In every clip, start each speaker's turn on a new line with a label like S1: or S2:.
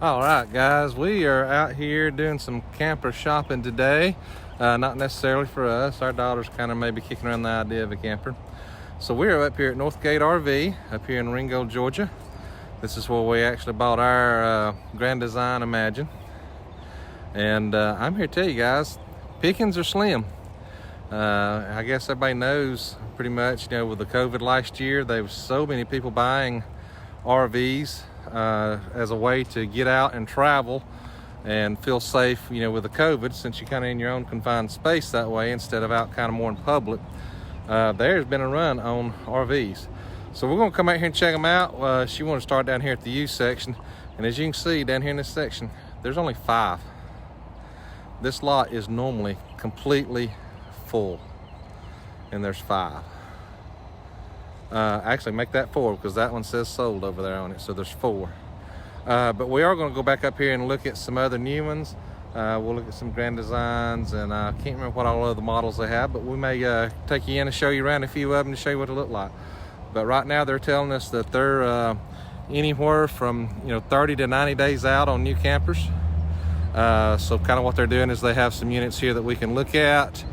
S1: All right, guys, we are out here doing some camper shopping today. Not necessarily for us. Our daughter's kind of maybe kicking around the idea of a camper. So we're up here at Northgate RV up here in Ringgold, Georgia. This is where we actually bought our Grand Design Imagine. And I'm here to tell you guys, pickings are slim. I guess everybody knows pretty much, with the COVID last year, there was so many people buying RVs as a way to get out and travel and feel safe, with the COVID, since you're kind of in your own confined space that way instead of out kind of more in public. There's been a run on RVs. So we're going to come out here and check them out. She wanted to start down here at the U section. And as you can see down here in this section, there's only 5. This lot is normally completely full. And there's 5. Actually, make that 4 because that one says sold over there on it. So there's 4. But we are going to go back up here and look at some other new ones. We'll look at some Grand Designs, and I can't remember what all other models they have, but we may take you in and show you around a few of them to show you what they look like. But right now they're telling us that they're anywhere from 30 to 90 days out on new campers. So kind of what they're doing is they have some units here that we can look at,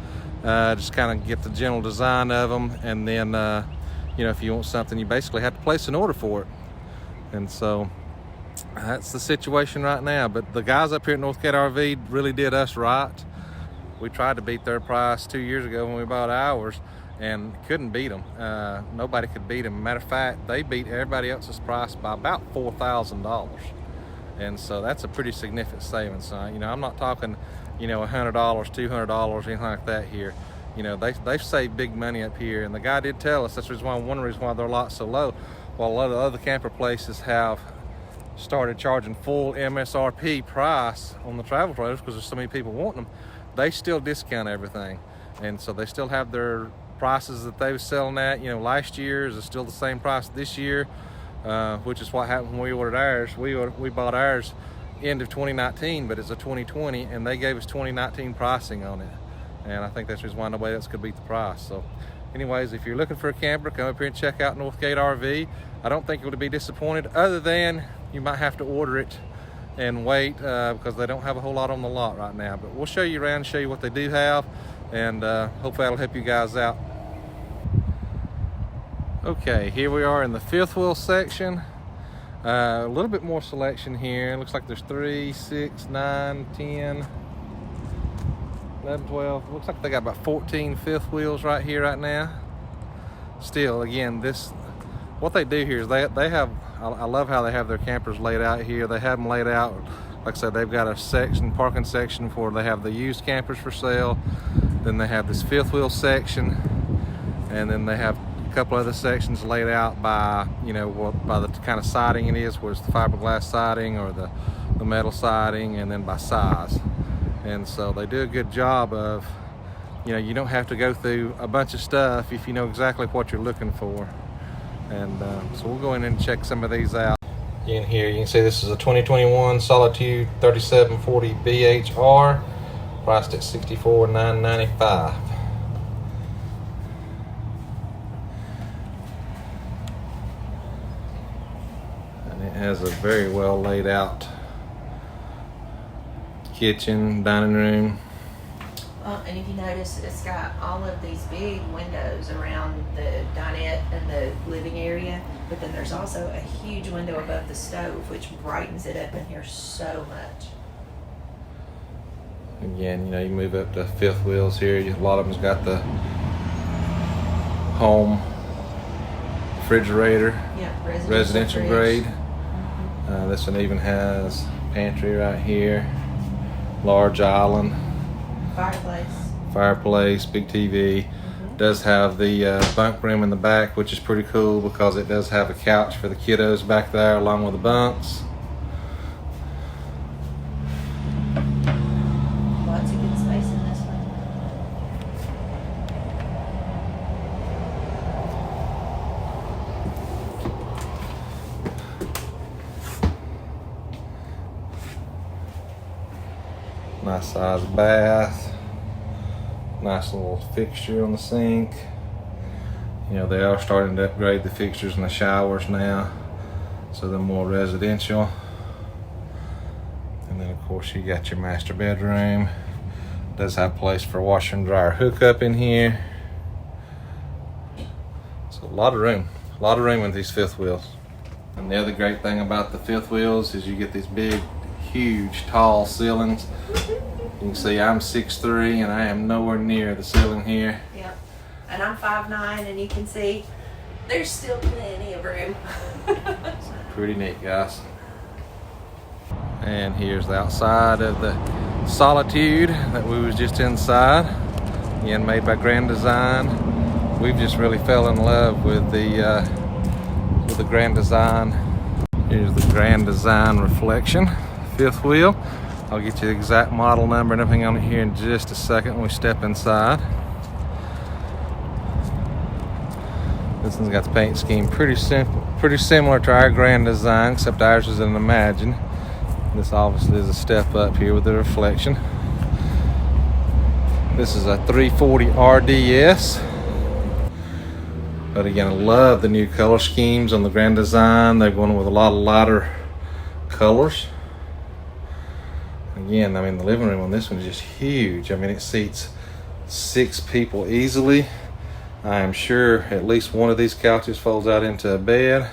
S1: just kind of get the general design of them, and then if you want something, you basically have to place an order for it. And so that's the situation right now. But the guys up here at Northgate RV really did us right. We tried to beat their price 2 years ago when we bought ours and couldn't beat them. Nobody could beat them. Matter of fact, they beat everybody else's price by about $4,000. And so that's a pretty significant savings. So, I'm not talking, $100, $200, anything like that here. They've saved big money up here. And the guy did tell us that's one reason why their lot's so low. While a lot of the other camper places have started charging full MSRP price on the travel trailers because there's so many people wanting them, they still discount everything. And so they still have their prices that they were selling at, last year's is still the same price this year, which is what happened when we ordered ours. We bought ours end of 2019, but it's a 2020, and they gave us 2019 pricing on it. And I think that's the reason why nobody else could beat the price. So anyways, if you're looking for a camper, come up here and check out Northgate RV. I don't think you'll be disappointed, other than you might have to order it and wait because they don't have a whole lot on the lot right now. But we'll show you around and show you what they do have, and hopefully that'll help you guys out. Okay, here we are in the fifth wheel section. A little bit more selection here. It looks like there's 3, 6, 9, 10, 11, 12. Looks like they got about 14 fifth wheels right here right now. Still, again, what they do here is they have, I love how they have their campers laid out here. They have them laid out, like I said, they've got a parking section where they have the used campers for sale. Then they have this fifth wheel section, and then they have a couple other sections laid out by, by the kind of siding it is, where it's the fiberglass siding or the metal siding, and then by size. And so they do a good job of, you don't have to go through a bunch of stuff if you know exactly what you're looking for. And so we'll go in and check some of these out. In here, you can see this is a 2021 Solitude 3740 BHR, priced at $64,995. And it has a very well laid out kitchen, dining room.
S2: And if you notice, it's got all of these big windows around the dinette and the living area, but then there's also a huge window above the stove, which brightens it up in here so much.
S1: Again, you move up to fifth wheels here. A lot of them's got the home refrigerator, residential grade. This one even has pantry right here, large island. Fireplace, big TV. Does have the bunk room in the back, which is pretty cool because it does have a couch for the kiddos back there along with the bunks.
S2: Lots of good space in this one.
S1: Nice size bath. Nice little fixture on the sink. They are starting to upgrade the fixtures in the showers now, so they're more residential. And then of course you got your master bedroom. Does have place for washer and dryer hookup in here. So a lot of room with these fifth wheels. And the other great thing about the fifth wheels is you get these big, huge, tall ceilings. You can see I'm 6'3" and I am nowhere near the ceiling here.
S2: Yep. And I'm 5'9", and you can see there's still plenty of room.
S1: Pretty neat, guys. And here's the outside of the Solitude that we was just inside. Again, made by Grand Design. We've just really fell in love with the Grand Design. Here's the Grand Design Reflection fifth wheel. I'll get you the exact model number and everything on it here in just a second when we step inside. This one's got the paint scheme pretty simple, pretty similar to our Grand Design, except ours is an Imagine. This obviously is a step up here with the reflection. This is a 340 RDS. But again, I love the new color schemes on the Grand Design. They're going with a lot of lighter colors. Again, I mean, the living room on this one is just huge. I mean, it seats 6 people easily. I am sure at least one of these couches folds out into a bed.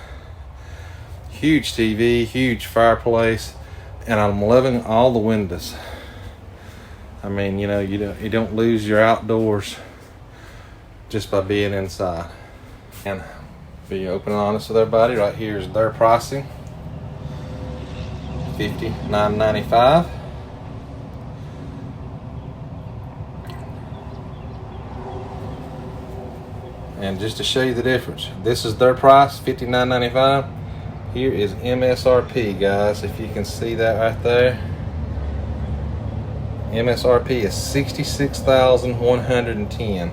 S1: Huge TV, huge fireplace, and I'm loving all the windows. I mean, you know, you don't lose your outdoors just by being inside. And be open and honest with everybody, right here is their pricing. $59.95. And just to show you the difference, this is their price, $59.95. Here is MSRP, guys. If you can see that right there, MSRP is $66,110. And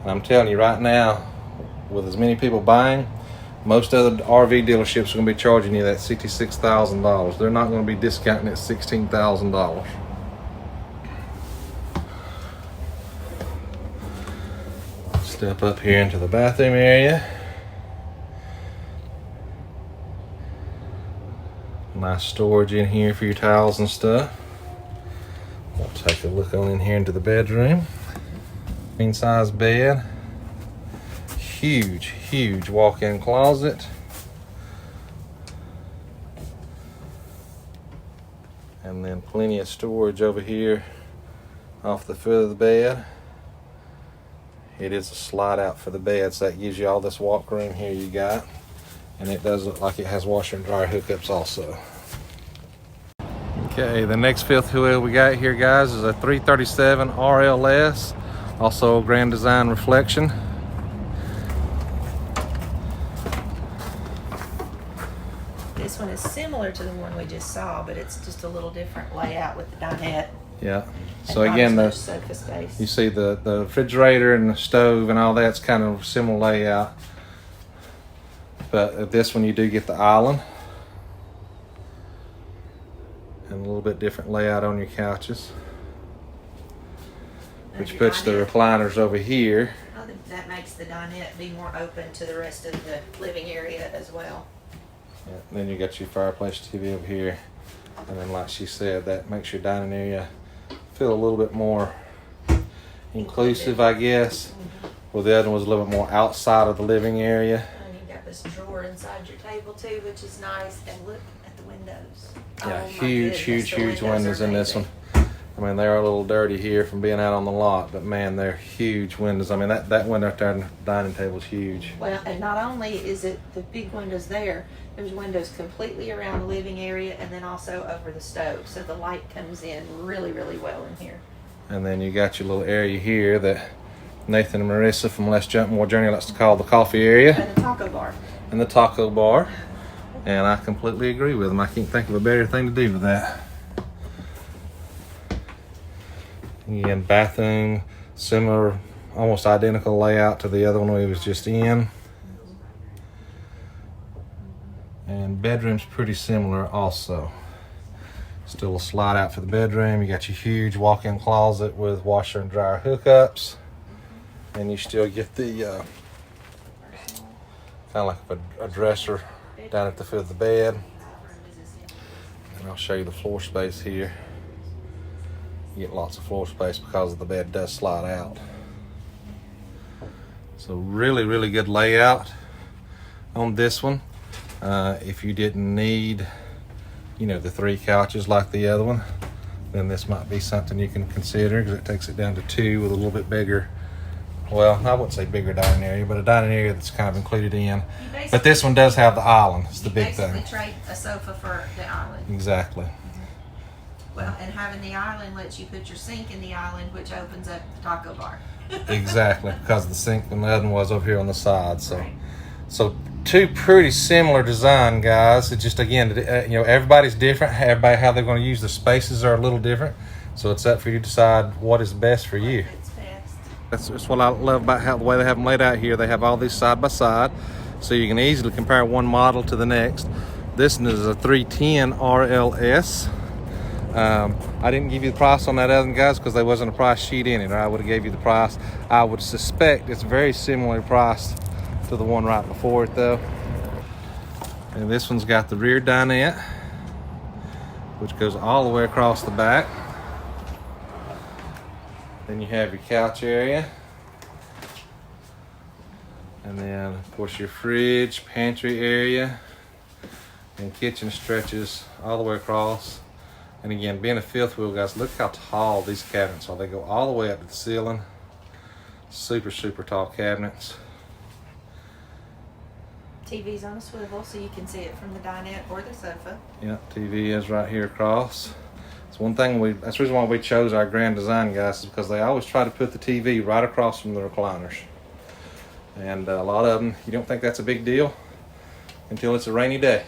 S1: I'm telling you right now, with as many people buying, most other RV dealerships are going to be charging you that $66,000. They're not going to be discounting it $16,000. Step up here into the bathroom area. Nice storage in here for your towels and stuff. We'll take a look on in here into the bedroom. Queen size bed. Huge walk-in closet. And then plenty of storage over here off the foot of the bed. It is a slide out for the bed, so that gives you all this walk room here you got. And it does look like it has washer and dryer hookups also. Okay, the next fifth wheel we got here, guys, is a 337 RLS, also a Grand Design Reflection.
S2: This one is similar to the one we just saw, but it's just a little different layout with the dinette.
S1: Yeah. So again,
S2: sofa space.
S1: You see the refrigerator and the stove and all that's kind of similar layout. But this one you do get the island. And a little bit different layout on your couches. Which puts the recliners over here.
S2: I think that makes the dinette be more open to the rest of the living area as well.
S1: Yeah, then you got your fireplace TV over here. And then like she said, that makes your dining area feel a little bit more inclusive, I guess. Well, the other one was a little bit more outside of the living area.
S2: And you've got this drawer inside your table too, which is nice. And look at the windows.
S1: Yeah,
S2: Oh,
S1: huge windows in this one. I mean, they're a little dirty here from being out on the lot, but man, they're huge windows. I mean, that window right there on the dining table is huge.
S2: Well, and not only is it the big windows there, there's windows completely around the living area and then also over the stove. So the light comes in really well in here.
S1: And then you got your little area here that Nathan and Marissa from Let's Jump More Journey likes to call the coffee area.
S2: And the taco bar.
S1: And the taco bar. And I completely agree with them. I can't think of a better thing to do with that. Again, bathroom, similar, almost identical layout to the other one we was just in. And bedroom's pretty similar also. Still a slide out for the bedroom. You got your huge walk-in closet with washer and dryer hookups. And you still get the kind of like a dresser down at the foot of the bed. And I'll show you the floor space here. You get lots of floor space because the bed does slide out. So really, really good layout on this one. If you didn't need, you know, the 3 couches like the other one, then this might be something you can consider, because it takes it down to 2 with a little bit bigger, well, I wouldn't say bigger dining area, but a dining area that's kind of included in. But this one does have the island. It's the big thing.
S2: Basically trade a sofa for the island.
S1: Exactly.
S2: Well, and having the island lets you put your sink in the island, which opens up the taco bar.
S1: Exactly, because the sink and the other one was over here on the side. So,
S2: Right.
S1: so 2 pretty similar design, guys. It's just, again, you know, everybody's different. Everybody, how they're going to use the spaces are a little different. So it's up for you to decide what is best for you.
S2: It's best.
S1: That's what I love about how the way they have them laid out here. They have all these side by side, so you can easily compare one model to the next. This one is a 310 RLS. I didn't give you the price on that other one, guys, because there wasn't a price sheet in it, or I would have gave you the price. I would suspect it's very similarly priced to the one right before it, though. And this one's got the rear dinette, which goes all the way across the back. Then you have your couch area, and then of course your fridge, pantry area, and kitchen stretches all the way across. And again, being a 5th wheel, guys, look how tall these cabinets are. They go all the way up to the ceiling. Super, super tall cabinets.
S2: TV's on a swivel, so you can see it from the dinette or the sofa.
S1: Yeah, TV is right here across. It's one thing that's the reason why we chose our Grand Design, guys, is because they always try to put the TV right across from the recliners. And a lot of them, you don't think that's a big deal until it's a rainy day.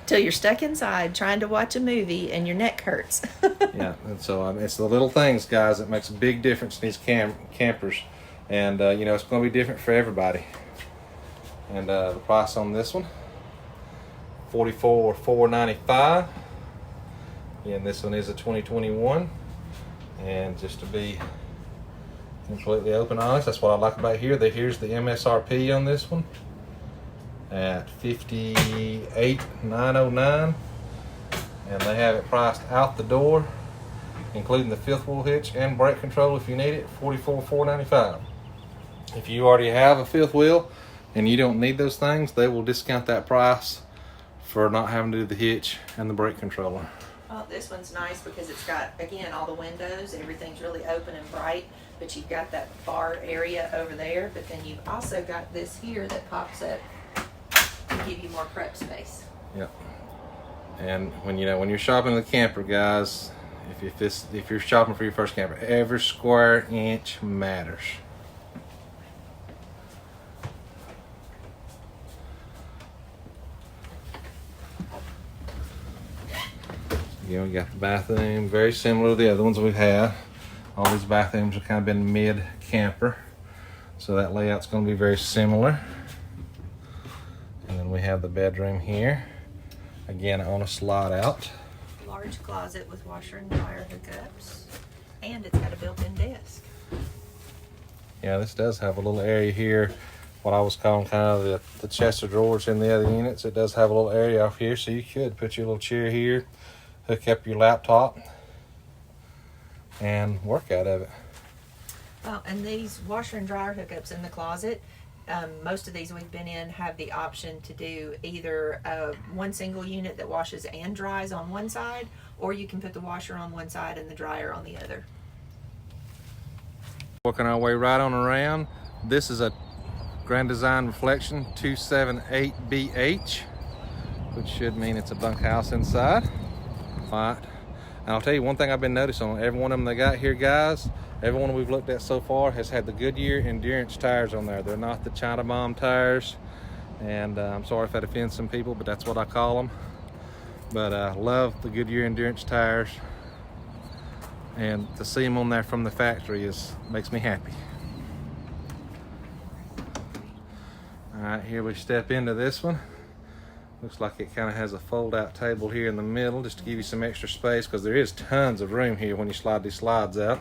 S2: Till you're stuck inside trying to watch a movie and your neck hurts.
S1: Yeah, and so it's the little things, guys, that makes a big difference in these campers. And, you know, it's going to be different for everybody. And the price on this one, $44,495. And this one is a 2021. And just to be completely open and honest, that's what I like about here. Here's the MSRP on this one at $58,909, and they have it priced out the door, including the 5th wheel hitch and brake control if you need it, $44,495. If you already have a 5th wheel and you don't need those things, they will discount that price for not having to do the hitch and the brake controller.
S2: Well, this one's nice because it's got, again, all the windows. Everything's really open and bright, but you've got that bar area over there, but then you've also got this here that pops up to give you more prep space.
S1: Yep. And when you're shopping in the camper, guys, if you're shopping for your first camper, every square inch matters. You know, we got the bathroom, very similar to the other ones we've had. All these bathrooms have kind of been mid-camper, so that layout's going to be very similar. And then we have the bedroom here, again on a slide out.
S2: Large closet with washer and dryer hookups, and it's got a built-in desk.
S1: Yeah, this does have a little area here, what I was calling kind of the chest of drawers in the other units. It does have a little area off here, so you could put your little chair here, hook up your laptop, and work out of it.
S2: Well, and these washer and dryer hookups in the closet, most of these we've been in have the option to do either one single unit that washes and dries on one side, or you can put the washer on one side and the dryer on the other.
S1: Working our way right on around. This is a Grand Design Reflection 278BH, which should mean it's a bunk house inside. All right. And I'll tell you one thing I've been noticing on every one of them they got here, guys. Every one we've looked at so far has had the Goodyear Endurance tires on there. They're not the China Bomb tires. And I'm sorry if that offends some people, but that's what I call them. But I love the Goodyear Endurance tires. And to see them on there from the factory makes me happy. All right, here we step into this one. Looks like it kind of has a fold-out table here in the middle just to give you some extra space, because there is tons of room here when you slide these slides out.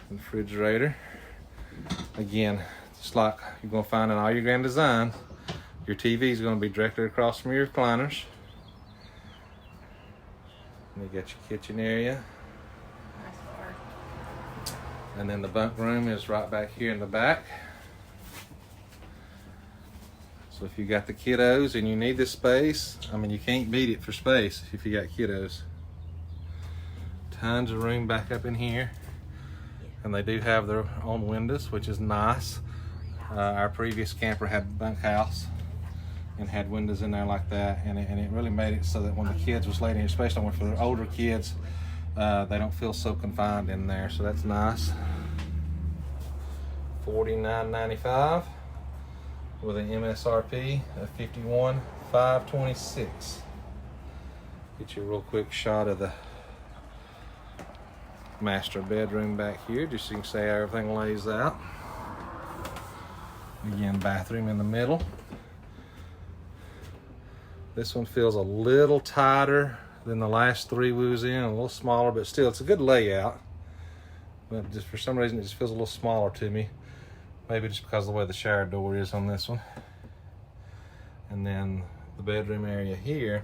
S1: Refrigerator. Again, just like you're going to find in all your Grand Designs, your TV is going to be directly across from your recliners. And you got your kitchen area.
S2: Nice bar.
S1: And then the bunk room is right back here in the back. So if you got the kiddos and you need this space, I mean, you can't beat it for space if you got kiddos. Tons of room back up in here. And they do have their own windows, which is nice. Our previous camper had a bunk house and had windows in there like that, and it really made it so that when the kids was laying here, especially for the older kids, they don't feel so confined in there. So that's nice. $49.95 with an MSRP of $51,526. Get you a real quick shot of the master bedroom back here, just so you can see how everything lays out. Again, bathroom in the middle. This one feels a little tighter than the last three we was in, a little smaller, but still, it's a good layout. But just for some reason, it just feels a little smaller to me. Maybe just because of the way the shower door is on this one. And then the bedroom area here,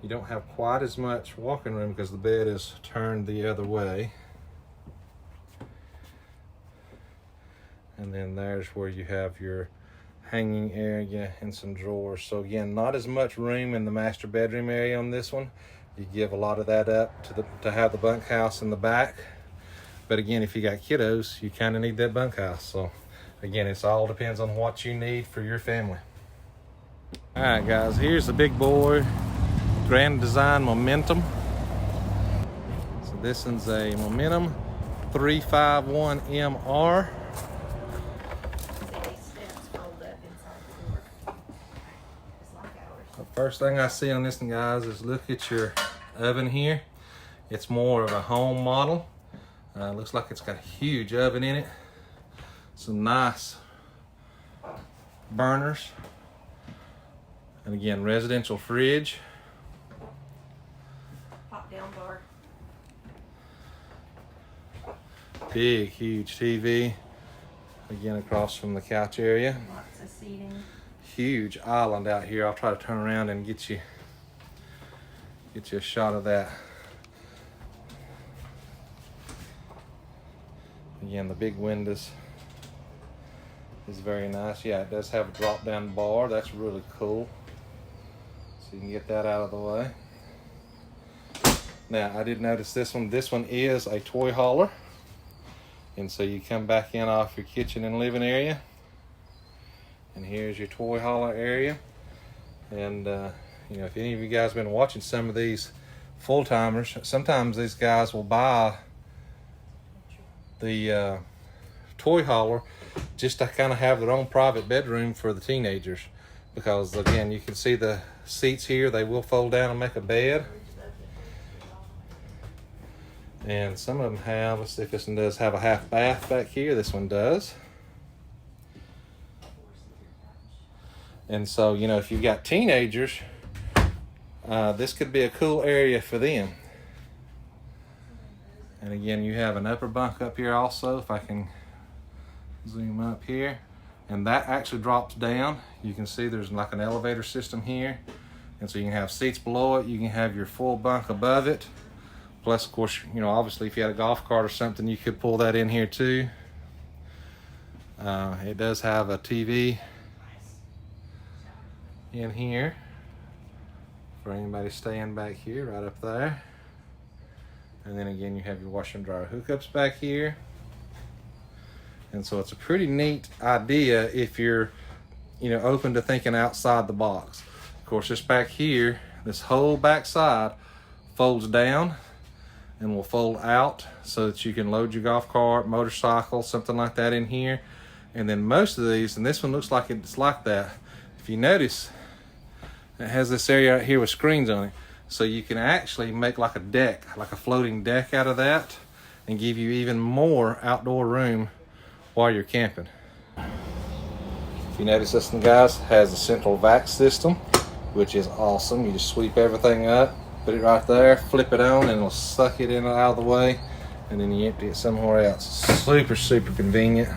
S1: you don't have quite as much walking room because the bed is turned the other way. And then there's where you have your hanging area and some drawers. So again, not as much room in the master bedroom area on this one. You give a lot of that up to have the bunk house in the back. But again, if you got kiddos, you kind of need that bunk house. So again, it all depends on what you need for your family. All right, guys, here's the big boy Grand Design Momentum. So this one's a Momentum 351MR. The first thing I see on this one, guys, is look at your oven here. It's more of a home model. Looks like it's got a huge oven in it. Some nice burners. And again, residential fridge.
S2: Pop down bar.
S1: Big, huge TV. Again, across from the couch area.
S2: Lots of seating.
S1: Huge island out here. I'll try to turn around and get you a shot of that. Again, the big windows is very nice. Yeah, it does have a drop down bar. That's really cool. So you can get that out of the way. Now, I did notice this one. This one is a toy hauler. And so you come back in off your kitchen and living area. And here's your toy hauler area. And you know, if any of you guys have been watching some of these full-timers, sometimes these guys will buy the toy hauler just to kind of have their own private bedroom for the teenagers. Because again, you can see the seats here, they will fold down and make a bed. And some of them have, let's see if this one does have a half bath back here. This one does. And so, you know, if you've got teenagers, this could be a cool area for them. And again, you have an upper bunk up here also, if I can zoom up here. And that actually drops down. You can see there's like an elevator system here. And so you can have seats below it. You can have your full bunk above it. Plus, of course, you know, obviously if you had a golf cart or something, you could pull that in here too. It does have a TV in here for anybody staying back here, right up there. And then again, you have your washer and dryer hookups back here. And so it's a pretty neat idea if you're, you know, open to thinking outside the box. Of course, this back here, this whole back side folds down and will fold out so that you can load your golf cart, motorcycle, something like that in here. And then most of these, and this one looks like it's like that. If you notice, it has this area right here with screens on it. So you can actually make like a deck, like a floating deck out of that, and give you even more outdoor room while you're camping. If you notice, this one, guys, has a central vac system, which is awesome. You just sweep everything up, put it right there, flip it on, and it'll suck it in and out of the way, and then you empty it somewhere else. Super, super convenient.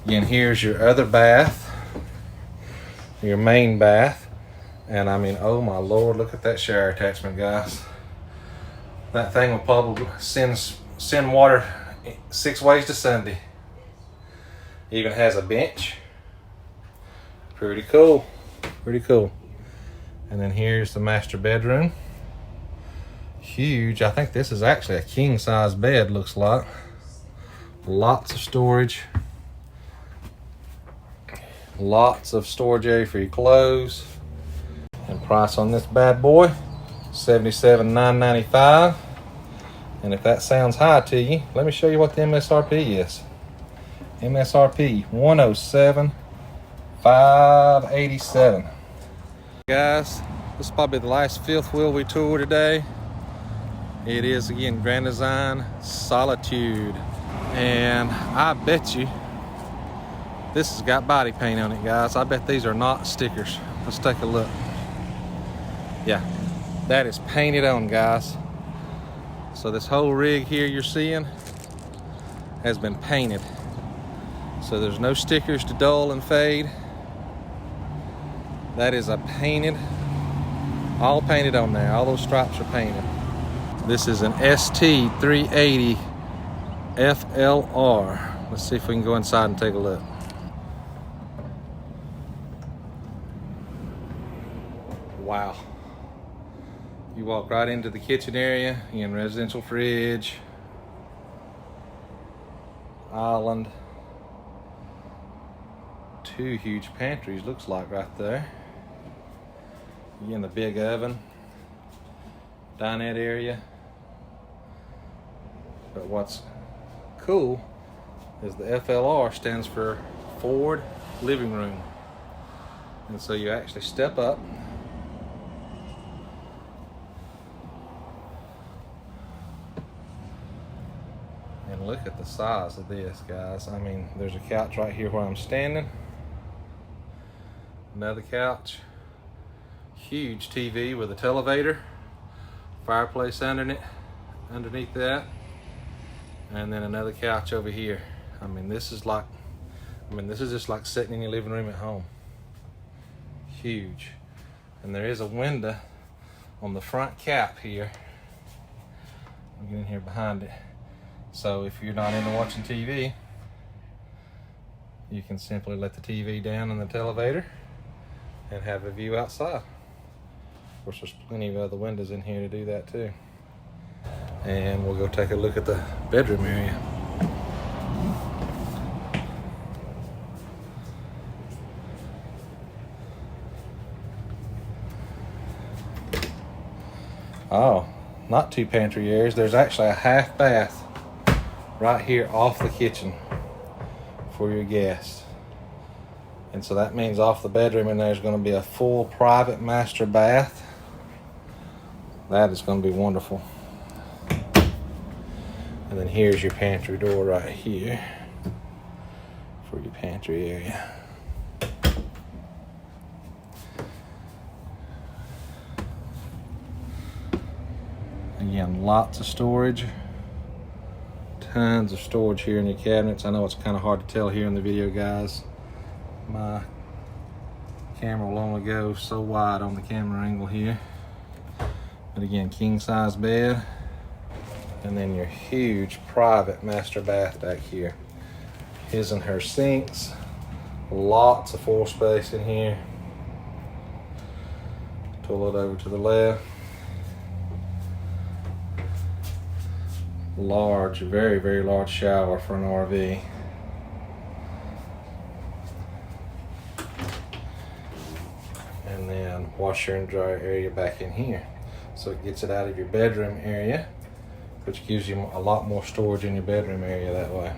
S1: Again, here's your other bath, your main bath. And I mean, oh my Lord, look at that shower attachment, guys. That thing will probably send water 6 ways to Sunday. Even has a bench. Pretty cool. Pretty cool. And then here's the master bedroom. Huge. I think this is actually a king size bed, looks like. Lots of storage. Lots of storage area for your clothes. And price on this bad boy, $77,995. And if that sounds high to you, let me show you what the MSRP is. MSRP $107,587. Guys, this is probably the last fifth wheel we tour today. It is again Grand Design Solitude, and I bet you this has got body paint on it, guys. I bet these are not stickers. Let's take a look. Yeah, that is painted on, guys. So this whole rig here you're seeing has been painted. So there's no stickers to dull and fade. That is a painted, all painted on there. All those stripes are painted. This is an ST380 FLR. Let's see if we can go inside and take a look. Wow. You walk right into the kitchen area, again, residential fridge, island, 2 huge pantries, looks like right there. Again, the big oven, dinette area. But what's cool is the FLR stands for Ford Living Room. And so you actually step up and look at the size of this, guys. I mean, there's a couch right here where I'm standing. Another couch. Huge TV with a televator. Fireplace underneath that. And then another couch over here. I mean, this is just like sitting in your living room at home. Huge. And there is a window on the front cap here. I'll get in here behind it. So if you're not into watching TV, you can simply let the TV down in the televator and have a view outside. Of course, there's plenty of other windows in here to do that too. And we'll go take a look at the bedroom area. Oh, not 2 pantry areas. There's actually a half bath right here off the kitchen for your guests. And so that means off the bedroom and there's going to be a full private master bath. That is going to be wonderful. And then here's your pantry door right here for your pantry area. Again, lots of storage. Tons of storage here in your cabinets. I know it's kind of hard to tell here in the video, guys. My camera will only go so wide on the camera angle here. But again, king size bed. And then your huge private master bath back here. His and her sinks. Lots of floor space in here. Toilet over to the left. Large, very, very large shower for an RV. And then washer and dryer area back in here. So it gets it out of your bedroom area, which gives you a lot more storage in your bedroom area that way.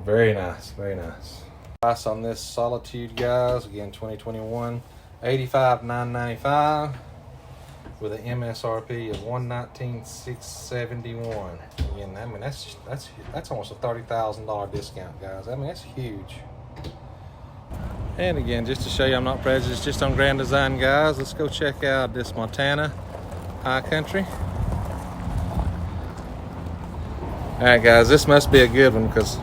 S1: Very nice, very nice. Price on this Solitude, guys, again 2021, $85,995 with an MSRP of $119,671. Again, I mean that's almost a $30,000 discount, guys. I mean that's huge. And again, just to show you I'm not prejudiced just on Grand Design, guys, let's go check out this Montana High Country. Alright guys, this must be a good one because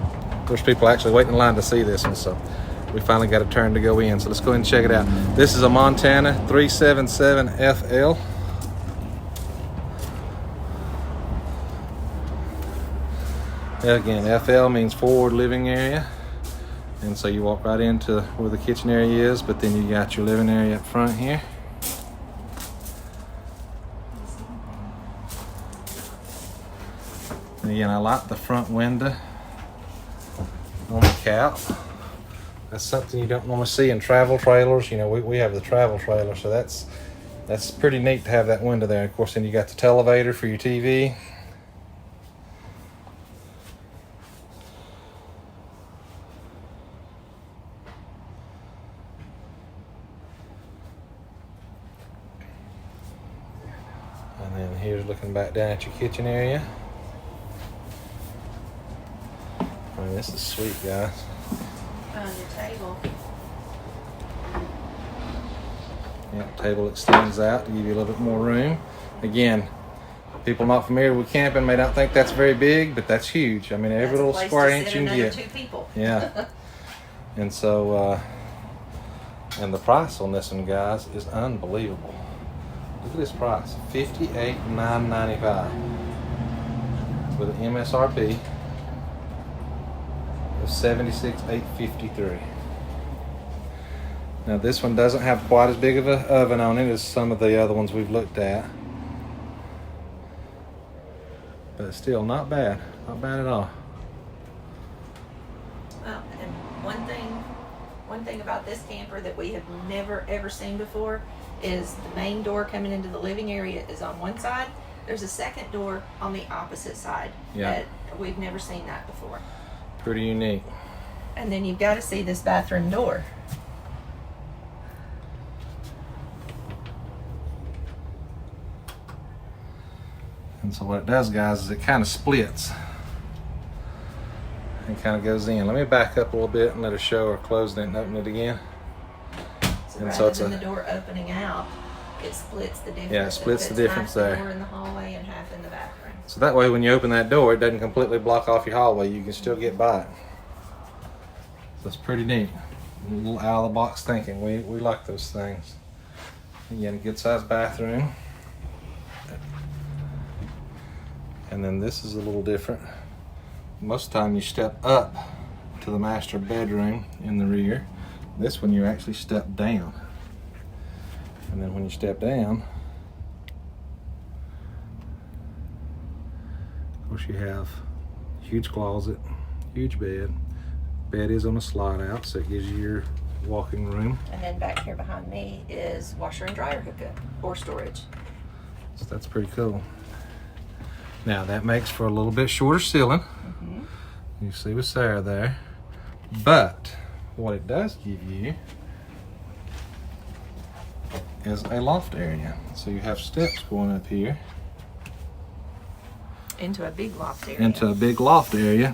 S1: there's people actually waiting in line to see this one, so we finally got a turn to go in. So let's go ahead and check it out. This is a Montana 377 FL. Again, FL means forward living area. And so you walk right into where the kitchen area is, but then you got your living area up front here. And again, I like the front window on the cap. That's something you don't normally see in travel trailers. You know, we have the travel trailer, so that's pretty neat to have that window there. Of course, then you got the televator for your TV. And then here's looking back down at your kitchen area. I mean, this is sweet, guys.
S2: On your table.
S1: Yeah, table extends out to give you a little bit more room. Again, people not familiar with camping may not think that's very big, but that's huge. I mean, every little square inch you can get.
S2: 2 people.
S1: Yeah. And so, and the price on this one, guys, is unbelievable. Look at this price, $58,995 with an MSRP of $76,853. Now this one doesn't have quite as big of an oven on it as some of the other ones we've looked at, but it's still not bad at all.
S2: Well, and one thing about this camper that we have never ever seen before is the main door coming into the living area is on one side. There's a second door on the opposite side.
S1: Yeah.
S2: We've never seen that before.
S1: Pretty unique.
S2: And then you've got to see this bathroom door.
S1: And so what it does, guys, is it kind of splits and kind of goes in. Let me back up a little bit and let her show her closing it and open it again.
S2: So
S1: And
S2: rather
S1: so it's
S2: than the door opening out, it splits the difference.
S1: Yeah, it splits the
S2: It's
S1: difference
S2: half
S1: there.
S2: the door in the hallway and half in the bathroom.
S1: So that way when you open that door, it doesn't completely block off your hallway. You can still get by it. That's pretty neat. A little out of the box thinking. We like those things. Again, good sized bathroom. And then this is a little different. Most of the time you step up to the master bedroom in the rear. This one you actually step down. And then when you step down, of course you have huge closet, huge bed. Bed is on a slide out, so it gives you your walking room.
S2: And then back here behind me is washer and dryer hookup or storage.
S1: So that's pretty cool. Now that makes for a little bit shorter ceiling.
S2: Mm-hmm.
S1: You see with Sarah there. But what it does give you is a loft area. So you have steps going up here
S2: Into a big loft area.
S1: into a big loft area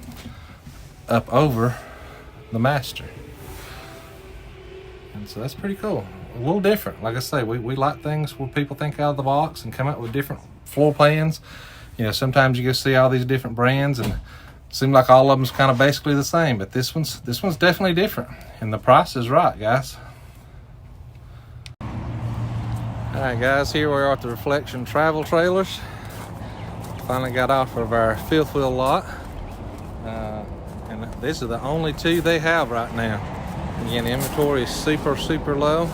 S1: up over the master. And so that's pretty cool. A little different. Like I say, we like things where people think out of the box and come up with different floor plans. You know, sometimes you go see all these different brands and it seems like all of them's kind of basically the same, but this one's definitely different. And the price is right, guys. All right, guys, here we are at the Reflection Travel Trailers. Finally got off of our fifth wheel lot. And these are the only two they have right now. Again, the inventory is super low.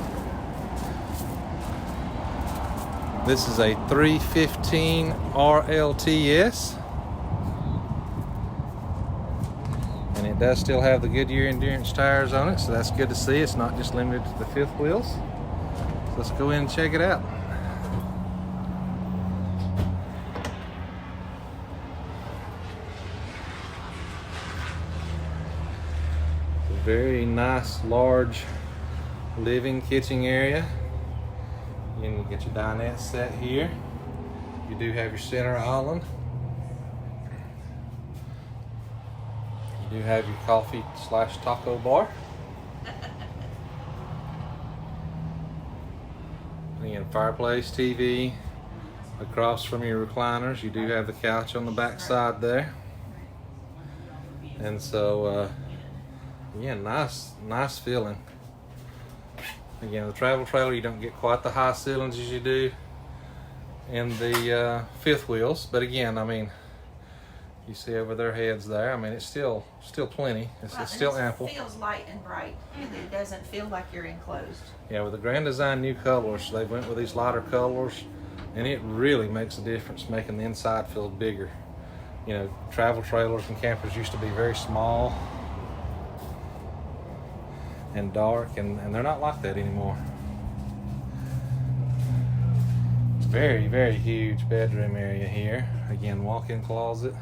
S1: This is a 315 RLTS. And it does still have the Goodyear Endurance tires on it, so that's good to see. It's not just limited to the fifth wheels. So let's go in and check it out. Very nice, large living kitchen area. Again, you get your dinette set here. You do have your center island. You do have your coffee / taco bar. Again, fireplace, TV. Across from your recliners, you do have the couch on the back side there. And so, again, nice feeling. Again, the travel trailer, you don't get quite the high ceilings as you do in the fifth wheels. But again, I mean, You see over their heads there. I mean, it's still plenty. It's still ample.
S2: It feels light and bright. It doesn't feel like you're enclosed.
S1: Yeah, with the Grand Design new colors, they went with these lighter colors, and it really makes a difference, making the inside feel bigger. You know, travel trailers and campers used to be very small and dark, and they're not like that anymore. Very, very huge bedroom area here. Again, walk-in closet.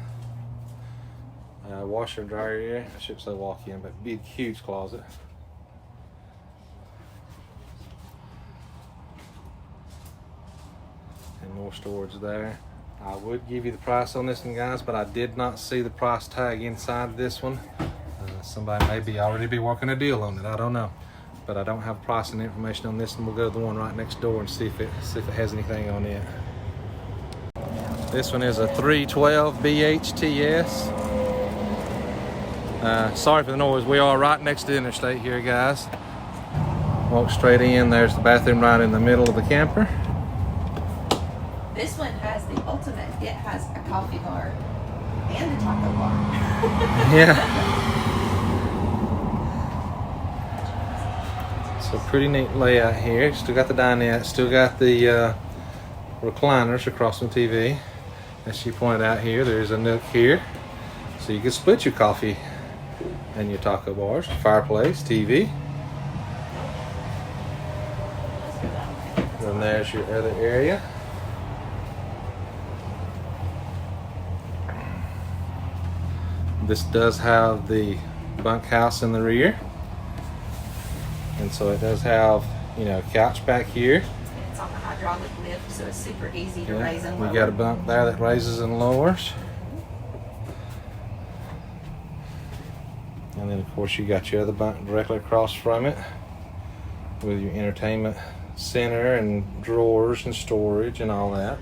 S1: Washer and dryer area. I should say walk-in, but big, huge closet. And more storage there. I would give you the price on this one, guys, but I did not see the price tag inside this one. Somebody may already be working a deal on it. I don't know, but I don't have pricing information on this one. We'll go to the one right next door and see if it has anything on it. This one is a 312 BHTS. Sorry for the noise. We are right next to the interstate here, guys. Walk straight in. There's the bathroom right in the middle of the camper.
S2: This one has the ultimate. It has a coffee bar and a taco bar.
S1: Yeah. So pretty neat layout here. Still got the dinette. Still got the recliners across from the TV. As she pointed out here, there's a nook here. So you can split your coffee and your taco bars. Fireplace, TV. Then there's your other area. This does have the bunk house in the rear. And so it does have, you know, a couch back here.
S2: It's on the hydraulic lift, so it's super easy to raise and lower.
S1: We got a bunk there that raises and lowers. And then of course you got your other bunk directly across from it with your entertainment center and drawers and storage and all that.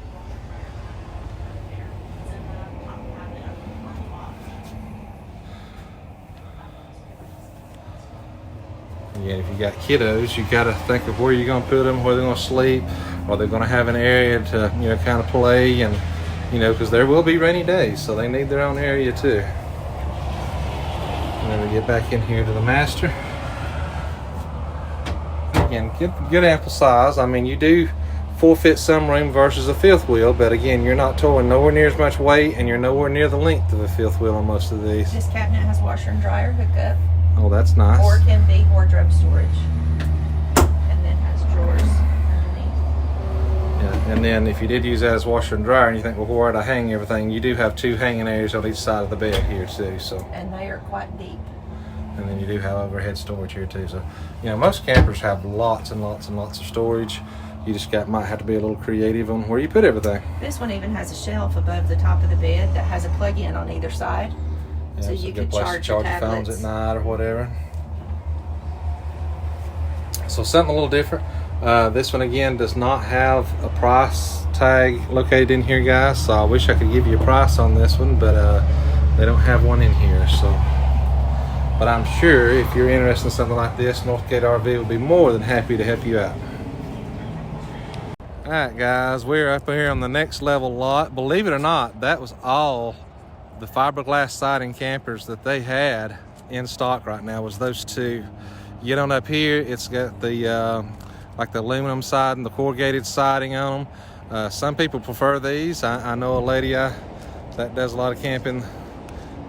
S1: Again, if you got kiddos, you got to think of where you're going to put them, where they're going to sleep, or they're going to have an area to, you know, kind of play, and, you know, because there will be rainy days, so they need their own area too. And then we get back in here to the master. Again, good ample size. I mean, you do forfeit some room versus a fifth wheel, but again, you're not towing nowhere near as much weight, and you're nowhere near the length of a fifth wheel on most of these.
S2: This cabinet has washer and dryer hookup.
S1: Oh, that's nice.
S2: Or can be wardrobe storage. And then has drawers underneath.
S1: Yeah, and then if you did use that as washer and dryer and you think, well, where would I hang everything? You do have two hanging areas on each side of the bed here too. So.
S2: And they are quite deep.
S1: And then you do have overhead storage here too. So, you know, most campers have lots and lots and lots of storage. You just might have to be a little creative on where you put everything.
S2: This one even has a shelf above the top of the bed that has a plug-in on either side.
S1: Yeah,
S2: so you could charge your
S1: phones at night or whatever. So something a little different. This one again does not have a price tag located in here, guys. So I wish I could give you a price on this one, but they don't have one in here. So, but I'm sure if you're interested in something like this, Northgate RV will be more than happy to help you out. All right, guys, we're up here on the next level lot. Believe it or not, that was all the fiberglass siding campers that they had in stock right now was those two. You get on up here, it's got the like the aluminum siding, the corrugated siding on them. Some people prefer these. I know a lady that does a lot of camping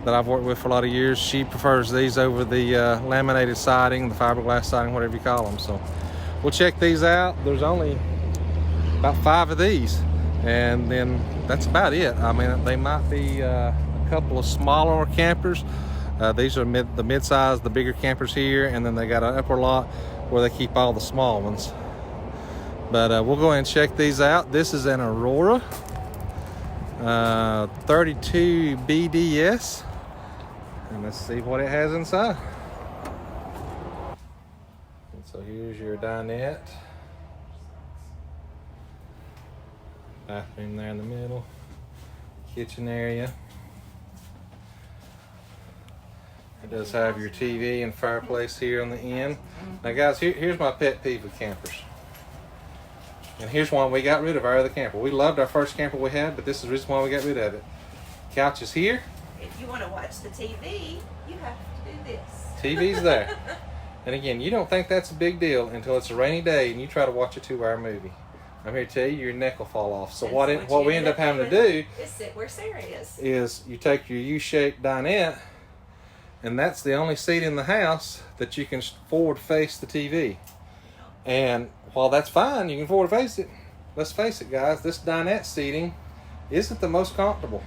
S1: that I've worked with for a lot of years. She prefers these over the laminated siding, the fiberglass siding, whatever you call them. So we'll check these out. There's only about 5 of these, and then that's about it. I mean, they might be a couple of smaller campers. These are the mid-size, the bigger campers here, and then they got an upper lot where they keep all the small ones. But we'll go ahead and check these out. This is an Aurora 32 BDS, and let's see what it has inside. And so here's your dinette. Bathroom there in the middle, kitchen area. It does have your TV and fireplace here on the end. Now guys, here's my pet peeve with campers. And here's one we got rid of our other camper. We loved our first camper we had, but this is the reason why we got rid of it. Couch is here,
S2: if you want to watch the TV, you have to do this.
S1: TV's there. And again, you don't think that's a big deal until it's a rainy day and you try to watch a 2-hour movie. I'm here to tell you, your neck will fall off. So what we end up having to do
S2: we're serious.
S1: is you take your U-shaped dinette, and that's the only seat in the house that you can forward face the TV. And while that's fine, you can forward face it. Let's face it, guys, this dinette seating isn't the most comfortable.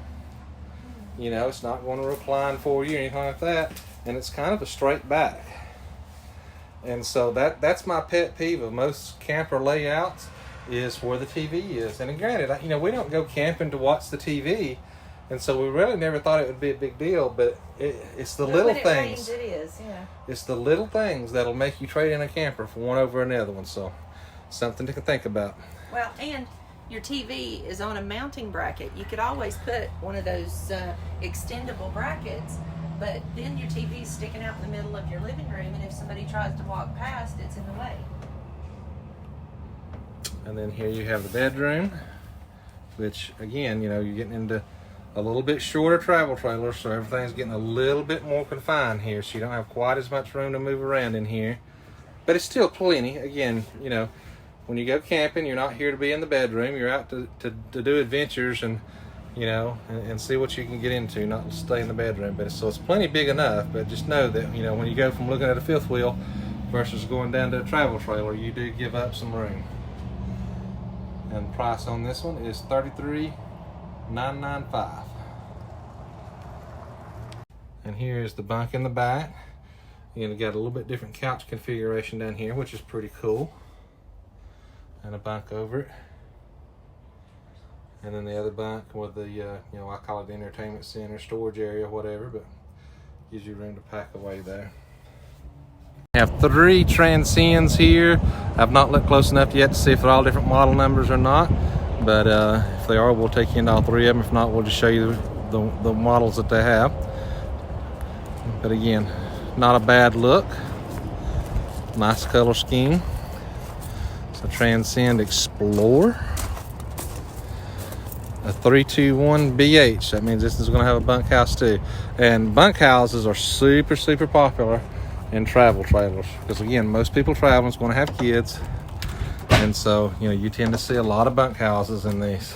S1: You know, it's not going to recline for you or anything like that, and it's kind of a straight back. And so that's my pet peeve of most camper layouts, is where the TV is. And granted, you know, we don't go camping to watch the TV, and so we really never thought it would be a big deal, but it's the little things.
S2: Rains, it is, yeah.
S1: It's the little things that'll make you trade in a camper for one over another one. So something to think about.
S2: Well, and your TV is on a mounting bracket. You could always put one of those extendable brackets, but then your TV is sticking out in the middle of your living room, and if somebody tries to walk past, it's in the way.
S1: And then here you have the bedroom, which again, you know, you're getting into a little bit shorter travel trailer, so everything's getting a little bit more confined here, so you don't have quite as much room to move around in here. But it's still plenty. Again, you know, when you go camping, you're not here to be in the bedroom. You're out to do adventures and, you know, and see what you can get into, not stay in the bedroom. But so it's plenty big enough, but just know that, you know, when you go from looking at a fifth wheel versus going down to a travel trailer, you do give up some room. And the price on this one is $33,995. And here is the bunk in the back. Again, you got a little bit different couch configuration down here, which is pretty cool. And a bunk over it. And then the other bunk with the, you know, I call it the entertainment center, storage area, whatever, but gives you room to pack away there. We have 3 Transcends here. I've not looked close enough yet to see if they're all different model numbers or not, but if they are, we'll take you into all 3 of them. If not, we'll just show you the models that they have. But again, not a bad look. Nice color scheme. It's a Transcend Explorer. A 321 BH. That means this is going to have a bunk house too. And bunk houses are super, super popular in travel trailers, because again, most people traveling is going to have kids, and so, you know, you tend to see a lot of bunk houses in these.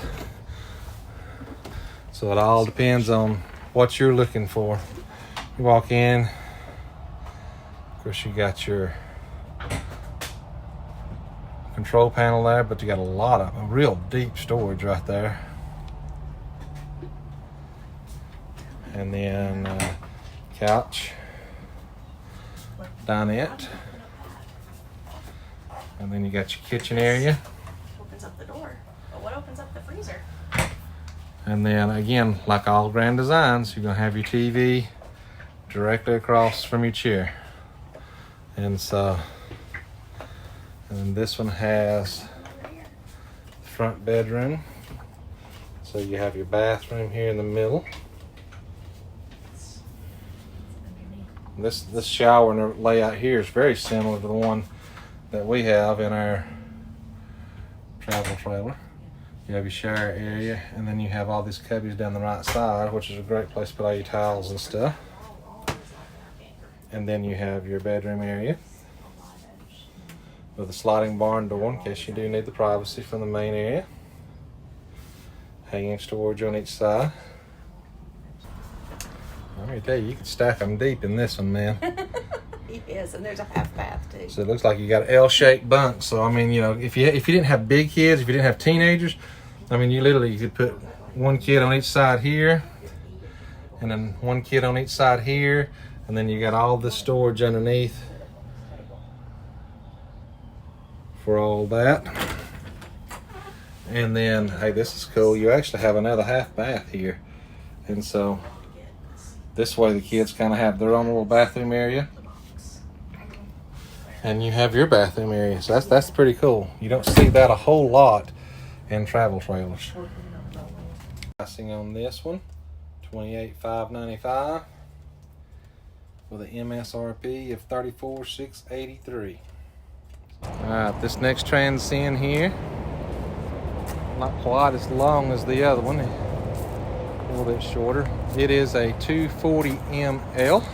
S1: So it all depends on what you're looking for. You walk in, of course you got your control panel there, but you got a real deep storage right there. And then couch, dinette, and then you got your kitchen area.
S2: Opens up the door, but what opens up the freezer?
S1: And then again, like all Grand Designs, you're gonna have your TV directly across from your chair. And so, and this one has the front bedroom. So you have your bathroom here in the middle. This shower layout here is very similar to the one that we have in our travel trailer. You have your shower area, and then you have all these cubbies down the right side, which is a great place to put all your towels and stuff. And then you have your bedroom area with a sliding barn door in case you do need the privacy from the main area. Hanging storage on each side. Let me tell you can stack them deep in this one, man.
S2: Yes, and there's a half bath too.
S1: So it looks like you got an L-shaped bunk. So I mean, you know, if you didn't have big kids, if you didn't have teenagers, I mean, you could put one kid on each side here, and then one kid on each side here, and then you got all this storage underneath for all that. And then, hey, this is cool. You actually have another half bath here, and so this way the kids kind of have their own little bathroom area, and you have your bathroom area. So that's pretty cool. You don't see that a whole lot in travel trailers. Pricing on this one, $28,595 with an MSRP of $34,683. All right, this next Transcend here, not quite as long as the other one. a little bit shorter. It is a 240 ML.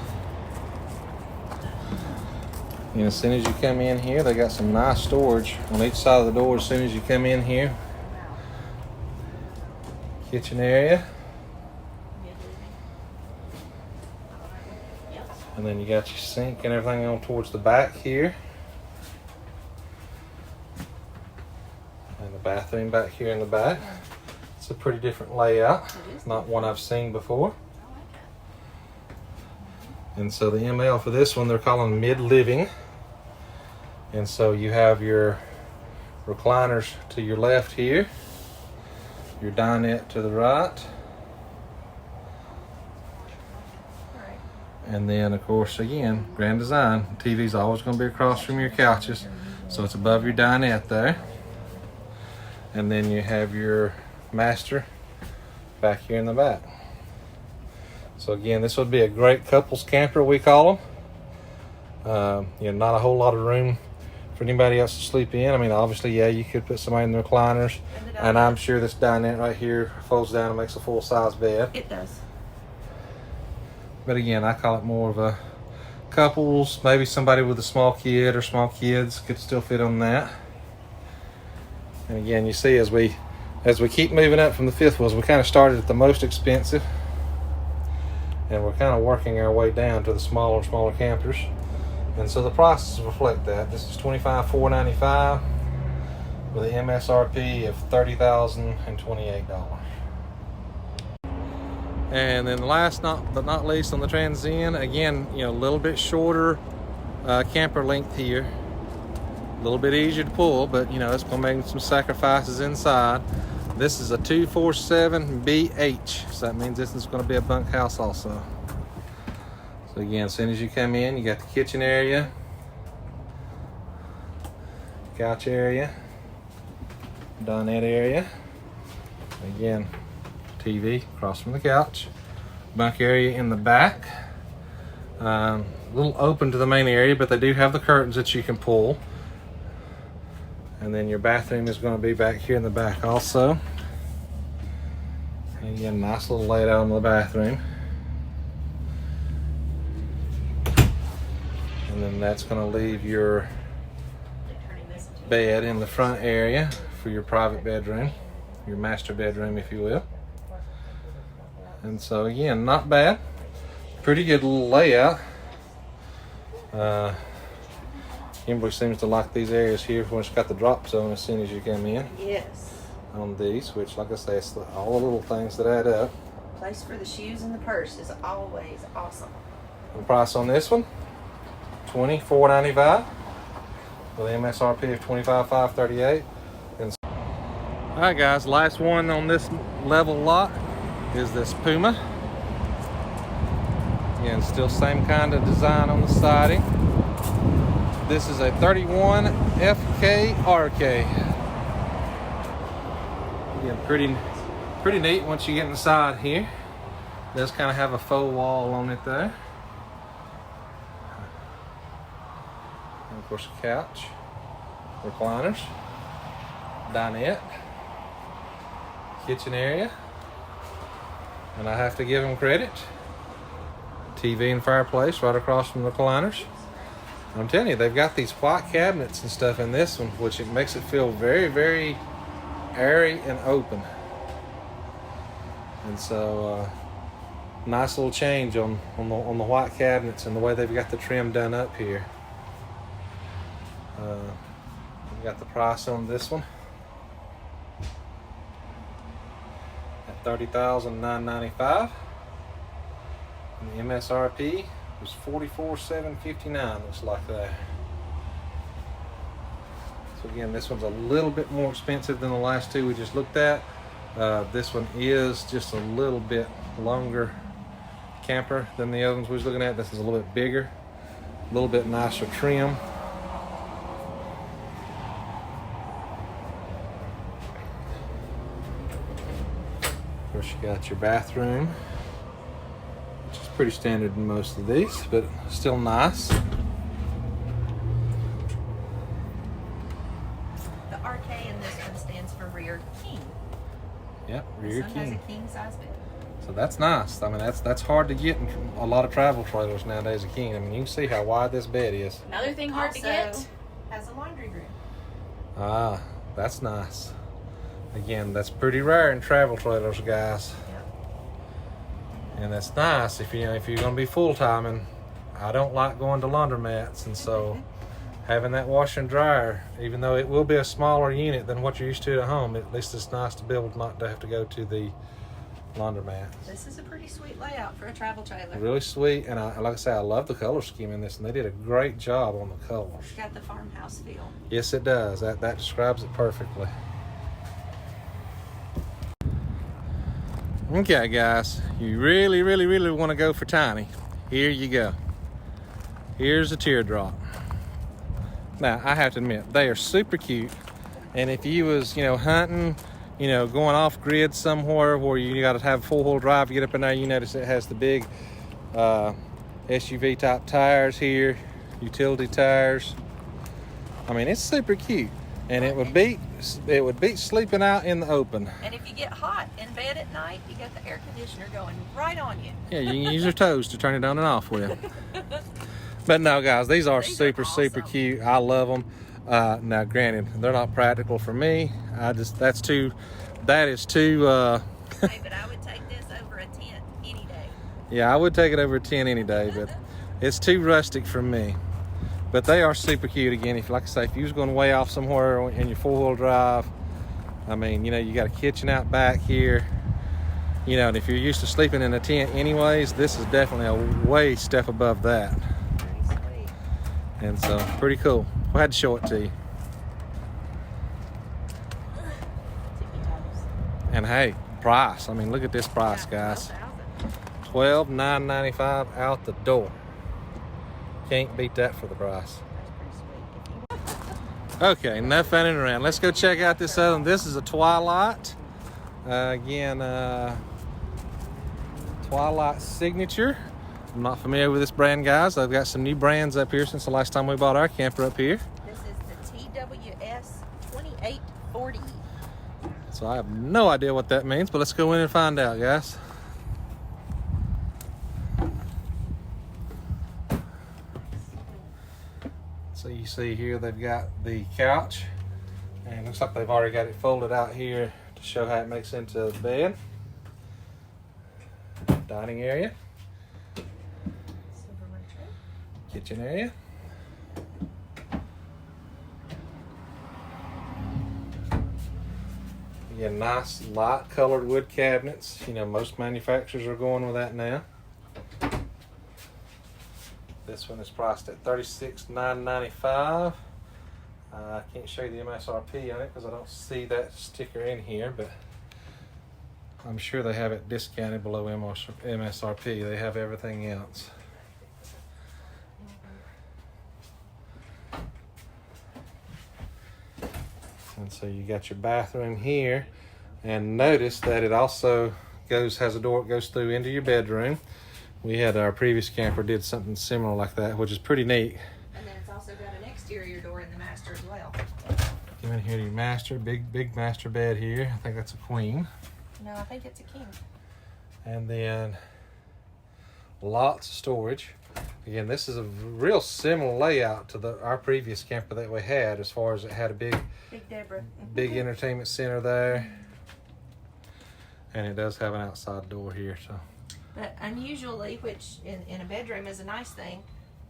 S1: And as soon as you come in here, they got some nice storage on each side of the door as soon as you come in here. Kitchen area. And then you got your sink and everything on towards the back here. And the bathroom back here in the back. It's a pretty different layout. Not one I've seen before. And so the ML for this one, they're calling mid-living. And so you have your recliners to your left here. Your dinette to the right. And then, of course, again, grand design. TV's always going to be across from your couches. So it's above your dinette there. And then you have your master back here in the back. So again, this would be a great couples camper, we call them. Not a whole lot of room for anybody else to sleep in. I mean, obviously, yeah, you could put somebody in the recliners. And I'm sure this dinette right here folds down and makes a full-size bed.
S2: It does.
S1: But again, I call it more of a couples, maybe somebody with a small kid or small kids could still fit on that. And again, you see as we keep moving up from the fifth wheels, we kind of started at the most expensive. And we're kind of working our way down to the smaller and smaller campers. And so the prices reflect that. This is $25,495 with an MSRP of $30,028. And then last but not least on the Transcend, again, a little bit shorter camper length here. A little bit easier to pull, but it's going to make some sacrifices inside. This is a 247BH, so that means this is going to be a bunk house also. So again, as soon as you come in, you got the kitchen area, couch area, dinette area. Again, TV across from the couch, bunk area in the back. A little open to the main area, but they do have the curtains that you can pull. And then your bathroom is going to be back here in the back also. And again, nice little layout on the bathroom. And then that's going to leave your bed in the front area for your private bedroom, your master bedroom, if you will. And so again, not bad. Pretty good little layout. Kimberly seems to like these areas here when it's got the drop zone as soon as you come in.
S2: Yes.
S1: On these, which like I say, it's all the little things that add up.
S2: Place for the shoes and the purse is always awesome.
S1: The price on this one, $24.95 with an MSRP of $25,538. All right, guys, last one on this level lot is this Puma. Again, still same kind of design on the siding. This is a 31 FKRK. Again, pretty neat once you get inside here. It does kind of have a faux wall on it there. And of course, a couch, recliners, dinette, kitchen area. And I have to give them credit. TV and fireplace right across from the recliners. I'm telling you, they've got these white cabinets and stuff in this one, which it makes it feel very, very airy and open. And so, nice little change on the white cabinets and the way they've got the trim done up here. We've got the price on this one at $30,995. And the MSRP was $44,759, looks like that. So again, this one's a little bit more expensive than the last two we just looked at. This one is just a little bit longer camper than the other ones we was looking at. This is a little bit bigger, a little bit nicer trim. Of course, you got your bathroom, which is pretty standard in most of these, but still nice.
S2: The RK in this one stands for rear king.
S1: Yep, rear
S2: this one
S1: king.
S2: has a king size bed.
S1: So that's nice. I mean, that's hard to get in a lot of travel trailers nowadays again. I mean, you can see how wide this bed is.
S3: Another thing hard to get.
S2: Has a laundry room.
S1: Ah, that's nice. Again, that's pretty rare in travel trailers, guys.
S2: Yep.
S1: And that's nice if you're going to be full-time. And I don't like going to laundromats, and so having that washer and dryer, even though it will be a smaller unit than what you're used to at home, at least it's nice to be able not to have to go to the laundromat.
S2: This is a pretty sweet layout for a travel trailer.
S1: Really sweet, and like I say, I love the color scheme in this, and they did a great job on the colors.
S2: It's got the farmhouse feel.
S1: Yes, it does. That describes it perfectly. Okay, guys, you really, really, really want to go for tiny. Here you go. Here's a Teardrop. Now, I have to admit, they are super cute, and if you was, hunting, going off grid somewhere where you got to have four-wheel drive to get up in there, you notice it has the big SUV type tires here, utility tires. I mean, it's super cute, and it would beat sleeping out in the open.
S2: And if you get hot in bed at night, you got the air conditioner going right on you.
S1: Yeah, you can use your toes to turn it on and off with. But no, guys, these are super cute. I love them. Now, granted, they're not practical for me. That is too.
S2: Hey, but I would take this over a tent any day.
S1: Yeah, I would take it over a tent any day, but it's too rustic for me. But they are super cute. Again, like I say, if you was going way off somewhere in your four-wheel drive, I mean, you got a kitchen out back here. And if you're used to sleeping in a tent anyways, this is definitely a way step above that.
S2: Pretty sweet.
S1: And so, pretty cool. I had to show it to you. And hey, price. I mean, look at this price, guys. $12,995 out the door. Can't beat that for the price. Okay, enough fanning around. Let's go check out this other one. This is a Twilight. Twilight Signature. I'm not familiar with this brand, guys. I've got some new brands up here since the last time we bought our camper up here.
S2: This is the TWS 2840.
S1: So I have no idea what that means, but let's go in and find out, guys. So you see here they've got the couch, and it looks like they've already got it folded out here to show how it makes into the bed. Dining area. Kitchen area. Again, nice light colored wood cabinets. Most manufacturers are going with that now. This one is priced at $36,995. I can't show you the MSRP on it because I don't see that sticker in here, but I'm sure they have it discounted below MSRP. They have everything else. And so you got your bathroom here, and notice that it also has a door that goes through into your bedroom. We had our previous camper did something similar like that, which is pretty neat.
S2: And then it's also got an exterior door in the master as well.
S1: Come in here to your master, big master bed here. I think that's a queen.
S2: No, I think it's a king.
S1: And then lots of storage. Again, this is a real similar layout to our previous camper that we had, as far as it had a big
S2: Deborah.
S1: Big entertainment center there. And it does have an outside door here. So.
S2: But unusually, which in a bedroom is a nice thing,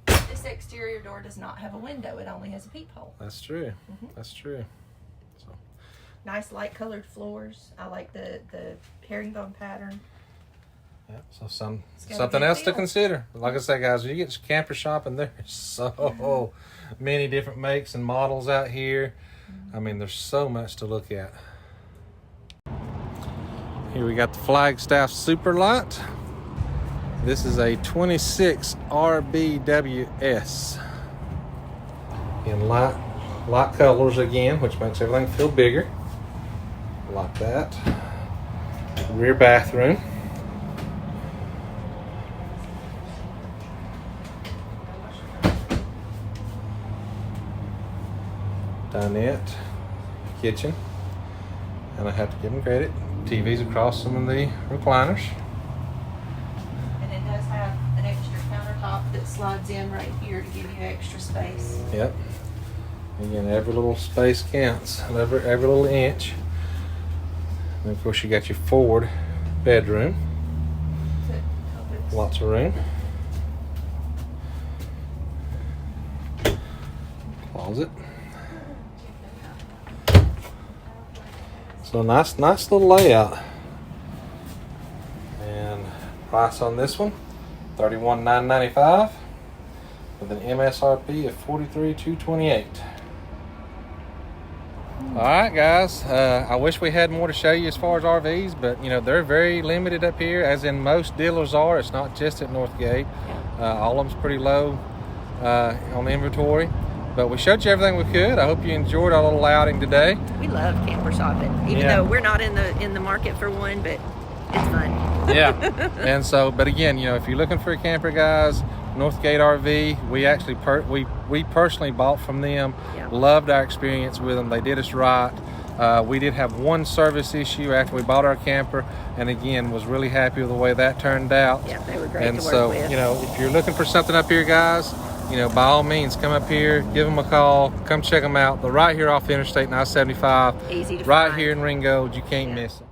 S2: this exterior door does not have a window. It only has a peephole.
S1: That's true. That's true. So.
S2: Nice light colored floors. I like the herringbone pattern.
S1: Yeah, so something else to consider. Like I said, guys, when you get camper shopping, there's so many different makes and models out here. I mean, there's so much to look at. Here we got the Flagstaff Superlight. This is a 26 RBWS in light colors again, which makes everything feel bigger. Like that. Rear bathroom. Dinette, kitchen, and I have to give them credit. TVs across some of the recliners.
S2: slides in right here to give you extra space.
S1: Yep. Again, every little space counts. Every little inch. And of course, you got your forward bedroom. Lots of room. Closet. So nice little layout. And price on this one, $31,995 with an MSRP of $43,228. All right, guys. I wish we had more to show you as far as RVs, but you know they're very limited up here, as in most dealers are. It's not just at Northgate. All of them's pretty low on the inventory. But we showed you everything we could. I hope you enjoyed our little outing today.
S2: We love camper shopping, even though we're not in the market for one, but it's fun.
S1: Yeah. And so, but again, you know, if you're looking for a camper, guys, Northgate RV, we actually we personally bought from them. Yeah. Loved our experience with them. They did us right. We did have one service issue after we bought our camper, and again, was really happy with the way that turned out.
S2: Yeah, they were great
S1: and
S2: to work
S1: so,
S2: with.
S1: you know, if you're looking for something up here, guys, you know, by all means, come up here, give them a call, come check them out. They're right here off the interstate, I-75.
S2: Easy to
S1: right
S2: find.
S1: here in Ringgold. You can't miss it.